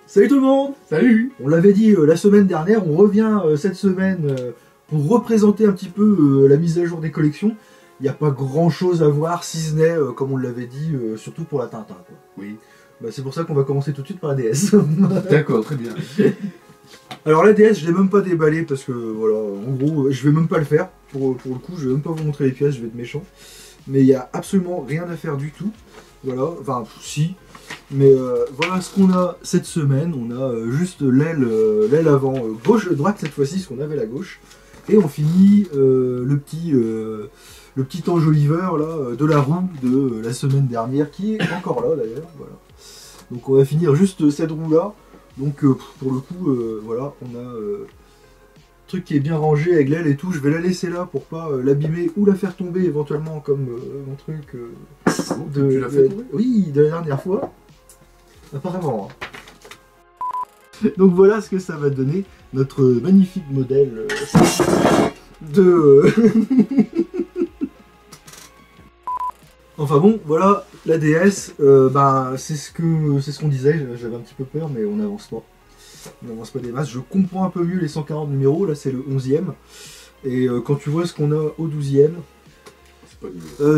Salut tout le monde! Salut! On l'avait dit la semaine dernière, on revient cette semaine pour représenter un petit peu la mise à jour des collections. Il n'y a pas grand chose à voir, si ce n'est, comme on l'avait dit, surtout pour la Tintin, quoi. Oui. Bah, c'est pour ça qu'on va commencer tout de suite par la DS. D'accord, très bien. Alors la DS, je l'ai même pas déballée parce que, voilà, en gros, je vais même pas le faire. Pour le coup, je vais même pas vous montrer les pièces, je vais être méchant. Mais il n'y a absolument rien à faire du tout. Voilà, enfin, si. Mais voilà ce qu'on a cette semaine. On a juste l'aile avant gauche-droite cette fois-ci, parce qu'on avait la gauche. Et on finit le petit enjoliveur là, de la roue de la semaine dernière, qui est encore là d'ailleurs. Voilà. Donc on va finir juste cette roue là. Donc pour le coup, voilà, on a truc qui est bien rangé avec l'aile et tout. Je vais la laisser là pour pas l'abîmer ou la faire tomber éventuellement comme mon truc Tu l'as fait tomber ? Oui, de la dernière fois. Apparemment. Donc voilà ce que ça va donner, notre magnifique modèle de... Enfin bon, voilà, la DS, c'est ce qu'on disait, j'avais un petit peu peur, mais on n'avance pas. On n'avance pas des masses. Je comprends un peu mieux les 140 numéros, là c'est le 11e. Et quand tu vois ce qu'on a au 12e,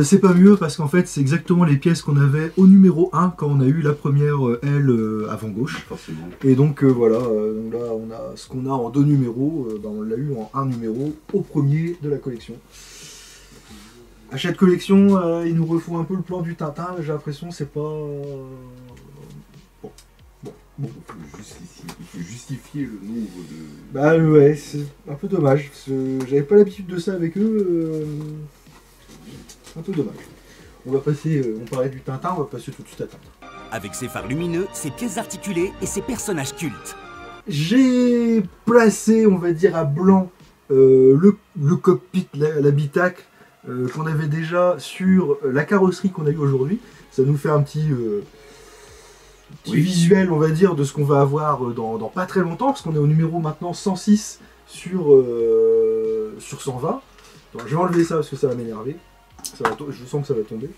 c'est pas mieux parce qu'en fait c'est exactement les pièces qu'on avait au numéro 1 quand on a eu la première aile avant gauche. Forcément. Et donc voilà, donc là on a ce qu'on a en deux numéros, on l'a eu en un numéro au premier de la collection. À chaque collection, ils nous refont un peu le plan du Tintin, j'ai l'impression c'est pas... Bon, il faut justifier le nombre de... Bah ouais, c'est un peu dommage, parce que j'avais pas l'habitude de ça avec eux. Un peu dommage. On va passer, on parlait du Tintin, on va passer tout de suite à Tintin. Avec ses phares lumineux, ses pièces articulées et ses personnages cultes. J'ai placé, on va dire, à blanc le cockpit, l'habitacle qu'on avait déjà sur la carrosserie qu'on a eu aujourd'hui. Ça nous fait un petit visuel, on va dire, de ce qu'on va avoir dans pas très longtemps, parce qu'on est au numéro maintenant 106 sur 120. Donc, je vais enlever ça parce que ça va m'énerver. Je sens que ça va tomber.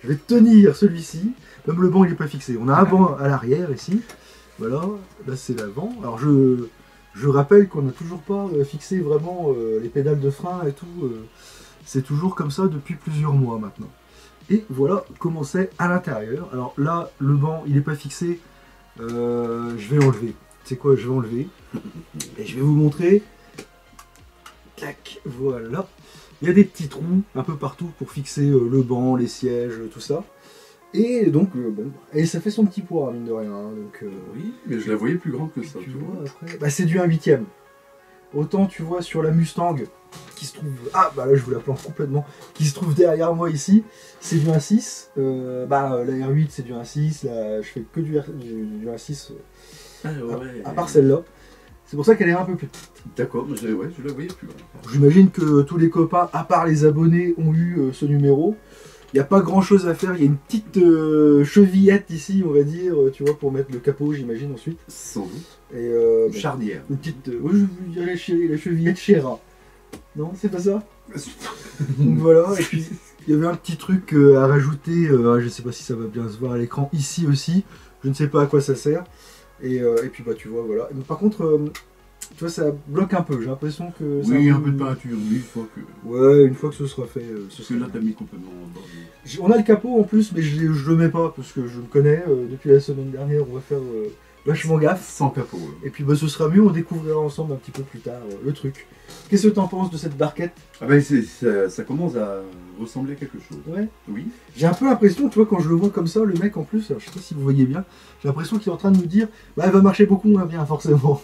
Je vais tenir celui-ci. Même le banc il n'est pas fixé. On a un banc à l'arrière ici. Voilà, là c'est l'avant. Alors je rappelle qu'on n'a toujours pas fixé vraiment les pédales de frein et tout. C'est toujours comme ça depuis plusieurs mois maintenant. Et voilà comment c'est à l'intérieur. Alors là, le banc il n'est pas fixé. Je vais l'enlever. Tu sais quoi, je vais enlever. Et je vais vous montrer. Tac, voilà. Il y a des petits trous un peu partout pour fixer le banc, les sièges, tout ça. Et donc, bon, et ça fait son petit poids, mine de rien. Hein, donc, oui, mais je la voyais plus grande que ça. Tu vois, après, bah, c'est du 1/8. Autant, tu vois, sur la Mustang, qui se trouve... Ah, bah là, je vous la plante complètement. Qui se trouve derrière moi ici, c'est du 1/6. La R8, c'est du 1/6. Là, je fais que du 1/6 à part celle-là. C'est pour ça qu'elle est un peu plus petite. D'accord, mais je la voyais plus grande. J'imagine que tous les copains, à part les abonnés, ont eu ce numéro. Il n'y a pas grand chose à faire, il y a une petite chevillette ici, on va dire, tu vois, pour mettre le capot, j'imagine, ensuite. Sans doute. Et charnière. Une petite... oui, je veux dire la chevillette Chéra. Non, c'est pas ça. Donc voilà, et puis il y avait un petit truc à rajouter, je sais pas si ça va bien se voir à l'écran, ici aussi, je ne sais pas à quoi ça sert. Et puis bah tu vois, voilà. Mais par contre... tu vois, ça bloque un peu, j'ai l'impression que... Oui, un peu de peinture, mais une fois que... Ouais, une fois que ce sera fait... Parce que là, t'as mis complètement en bord. On a le capot en plus, mais je le mets pas, parce que je le connais. Depuis la semaine dernière, on va faire vachement gaffe. Sans capot, ouais. Et puis bah, ce sera mieux, on découvrira ensemble un petit peu plus tard le truc. Qu'est-ce que t'en penses de cette barquette? Ah bah, ça commence à ressembler à quelque chose. Ouais. Oui. J'ai un peu l'impression, tu vois, quand je le vois comme ça, le mec en plus, alors, je sais pas si vous voyez bien, j'ai l'impression qu'il est en train de nous dire, bah elle va marcher beaucoup moins bien, forcément.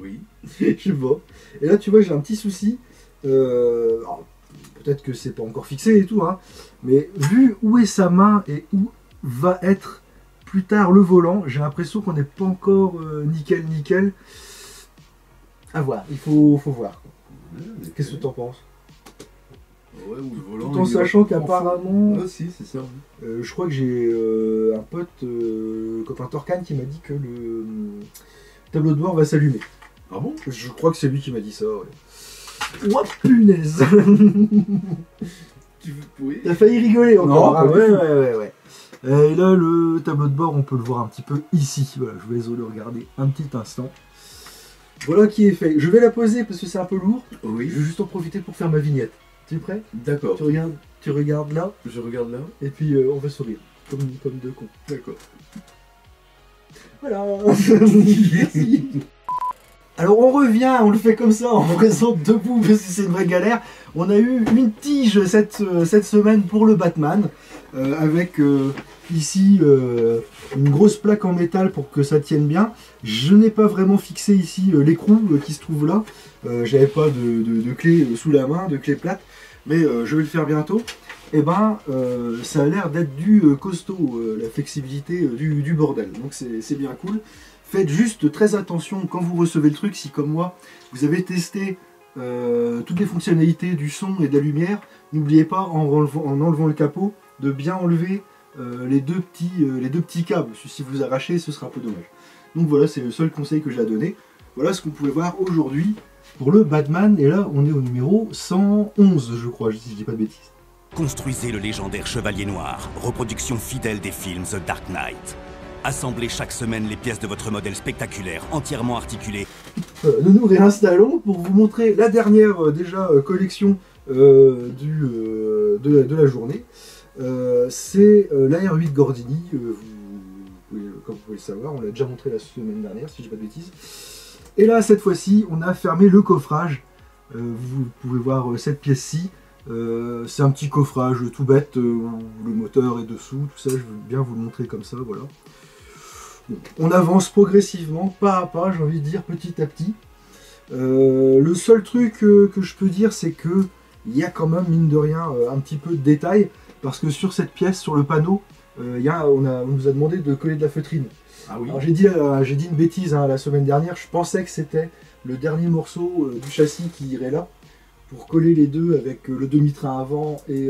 Oui. Je sais pas. Et là, tu vois, j'ai un petit souci. Peut-être que c'est pas encore fixé et tout, hein, mais vu où est sa main et où va être plus tard le volant, j'ai l'impression qu'on n'est pas encore nickel. À voir, il faut voir. Ouais, qu'est-ce que t'en penses? Ouais, ou le volant, tout en sachant qu'apparemment... Ah si, c'est ça. je crois que j'ai un pote, copain Torcan, qui m'a dit que le tableau de bord va s'allumer. Ah bon? Je crois que c'est lui qui m'a dit ça, ouais. Oh punaise. Oui. T'as failli rigoler encore. Non, ouais. Et là, le tableau de bord, on peut le voir un petit peu ici. Voilà, je vais le regarder un petit instant. Voilà qui est fait. Je vais la poser parce que c'est un peu lourd. Oui. Je vais juste en profiter pour faire ma vignette. Tu es prêt? D'accord. Tu regardes là, Je regarde là. et puis on va sourire. Comme deux cons. D'accord. Voilà. Merci. Alors on revient, on le fait comme ça, on présente debout parce que c'est une vraie galère. On a eu une tige cette semaine pour le Batman, avec ici une grosse plaque en métal pour que ça tienne bien. Je n'ai pas vraiment fixé ici l'écrou qui se trouve là. J'avais pas de clé sous la main, de clé plate, mais je vais le faire bientôt. Et ben ça a l'air d'être du costaud, la flexibilité du bordel, donc c'est bien cool. Faites juste très attention quand vous recevez le truc, si comme moi, vous avez testé toutes les fonctionnalités du son et de la lumière, n'oubliez pas, en enlevant le capot, de bien enlever les deux petits câbles. Si vous arrachez, ce sera un peu dommage. Donc voilà, c'est le seul conseil que j'ai à donner. Voilà ce qu'on pouvait voir aujourd'hui pour le Batman. Et là, on est au numéro 111, je crois, si je dis pas de bêtises. Construisez le légendaire Chevalier Noir, reproduction fidèle des films The Dark Knight. Assemblez chaque semaine les pièces de votre modèle spectaculaire, entièrement articulé. Nous nous réinstallons pour vous montrer la dernière collection de la journée. C'est la R8 Gordini, comme vous pouvez le savoir, on l'a déjà montré la semaine dernière, si je dis pas de bêtises. Et là, cette fois-ci, on a fermé le coffrage. Vous pouvez voir cette pièce-ci. C'est un petit coffrage tout bête où le moteur est dessous, tout ça, je veux bien vous le montrer comme ça, voilà. Bon, on avance progressivement, pas à pas, j'ai envie de dire, petit à petit. Le seul truc que je peux dire, c'est que il y a quand même, mine de rien, un petit peu de détail, parce que sur cette pièce, sur le panneau, on nous a demandé de coller de la feutrine. Ah oui. Alors j'ai dit une bêtise la semaine dernière, je pensais que c'était le dernier morceau du châssis qui irait là, pour coller les deux avec le demi-train avant et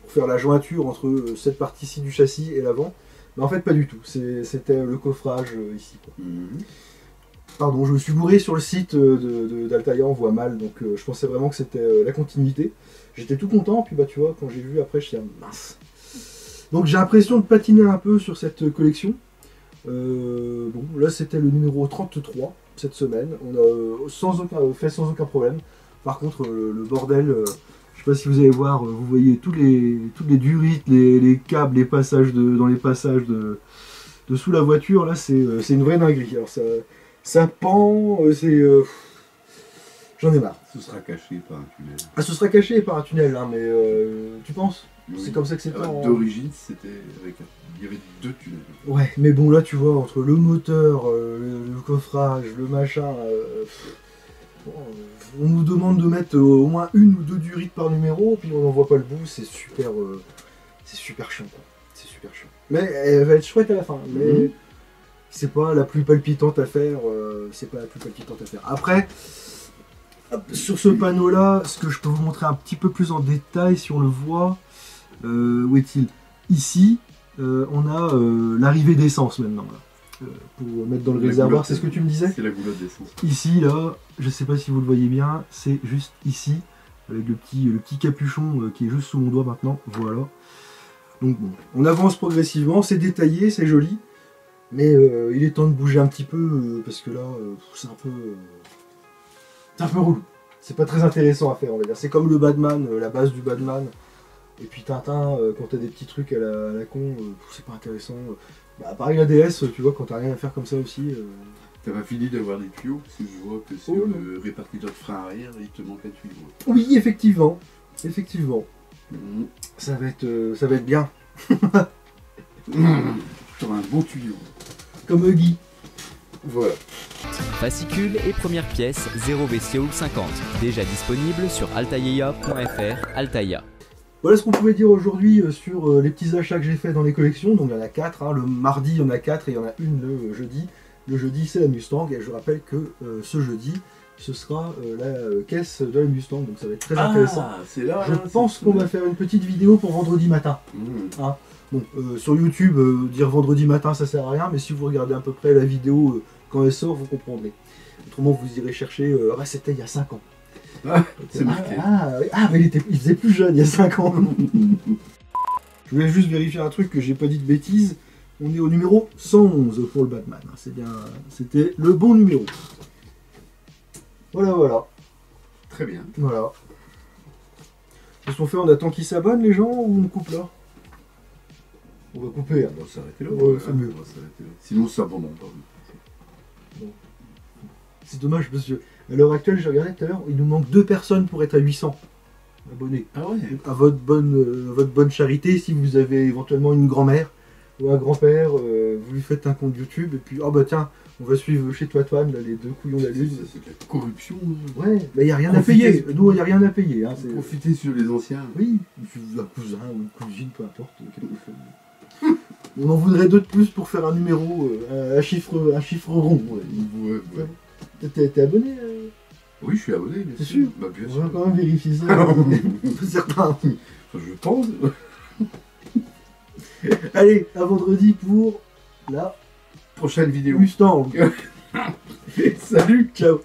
pour faire la jointure entre cette partie-ci du châssis et l'avant. Mais en fait pas du tout, c'était le coffrage ici, quoi. Pardon, je me suis bourré sur le site d'Altaïa, on voit mal, donc je pensais vraiment que c'était la continuité. J'étais tout content, puis bah tu vois, quand j'ai vu après, je me suis dit, mince. Donc j'ai l'impression de patiner un peu sur cette collection. Bon, là c'était le numéro 33 cette semaine, on a fait sans aucun problème. Par contre, le bordel, je sais pas si vous allez voir, vous voyez toutes les durites, les câbles, les passages dans les passages de sous la voiture, là c'est une vraie dinguerie. Alors ça pend, j'en ai marre. Ce sera caché par un tunnel. Ah, ce sera caché par un tunnel, hein, mais tu penses? Oui. C'est comme ça que c'était D'origine, il y avait deux tunnels. Ouais, mais bon là tu vois, entre le moteur, le coffrage, le machin... on nous demande de mettre au moins une ou deux durites par numéro, puis on n'en voit pas le bout, c'est super chiant, quoi. C'est super chiant. Mais elle va être chouette à la fin, mais c'est pas la plus palpitante à faire, Après, hop, sur ce panneau-là, ce que je peux vous montrer un petit peu plus en détail, si on le voit, où est-il? Ici, on a l'arrivée d'essence maintenant, là. Pour mettre dans le réservoir, c'est ce que tu me disais? C'est la goulotte d'essence. Ici, là, je sais pas si vous le voyez bien, c'est juste ici, avec le petit capuchon qui est juste sous mon doigt maintenant, voilà. Donc bon, on avance progressivement, c'est détaillé, c'est joli, mais il est temps de bouger un petit peu, parce que là, c'est un peu relou. C'est pas très intéressant à faire, on va dire. C'est comme le Batman, la base du Batman, et puis Tintin, quand t'as des petits trucs à la con, c'est pas intéressant. Bah, pareil la DS, tu vois, quand t'as rien à faire comme ça aussi. T'as pas fini d'avoir des tuyaux, parce que je vois que sur le répartiteur de frein arrière, il te manque un tuyau. Oui, effectivement. Ça va être bien. T'auras un bon tuyau. Comme Huggy. Voilà. Fascicule et première pièce 0 VCO 50. Déjà disponible sur altaïa.fr. Altaïa. Voilà ce qu'on pouvait dire aujourd'hui sur les petits achats que j'ai fait dans les collections. Donc il y en a 4, hein. Le mardi il y en a 4 et il y en a une le jeudi. Le jeudi c'est la Mustang et je rappelle que ce jeudi ce sera la caisse de la Mustang, donc ça va être très intéressant. C'est là. Je pense qu'on va faire une petite vidéo pour vendredi matin. Hein. Bon, sur YouTube, dire vendredi matin ça sert à rien, mais si vous regardez à peu près la vidéo quand elle sort, vous comprendrez. Autrement vous irez chercher, ah bah c'était il y a 5 ans. Ah, c'est marqué. Mais il faisait plus jeune il y a 5 ans. Je voulais juste vérifier un truc que j'ai pas dit de bêtises. On est au numéro 111 pour le Batman. C'est bien, c'était le bon numéro. Voilà, voilà. Très bien. Voilà. Qu'est-ce qu'on fait? On attend qu'ils s'abonnent les gens ou on coupe là? On va couper. Hein. On va s'arrêter là. Ouais, c'est mieux. On va s'arrêter là. Sinon, ça abandonne pas. C'est dommage parce que à l'heure actuelle, j'ai regardé tout à l'heure, il nous manque 2 personnes pour être à 800 abonnés. Ah ouais. À votre bonne charité, si vous avez éventuellement une grand-mère ou un grand-père, vous lui faites un compte YouTube et puis, oh bah tiens, on va suivre chez toi, Toine, là, les 2 couillons de la lune. C'est de la corruption. Ouais, mais il n'y a rien à Profitez. payer. Nous, il n'y a rien à payer. Hein, Profitez sur les anciens. Oui, un cousin ou une cousine, peu importe, quelque chose. On en voudrait 2 de plus pour faire un numéro, un chiffre rond. Ouais. Ouais. T'es abonné Oui, je suis abonné, bien T'es sûr. sûr? Bah, bien On va sûr. quand même vérifier ça. Certains. Enfin, je pense. Allez, à vendredi pour la Prochaine vidéo. Mustang. Salut. Ciao.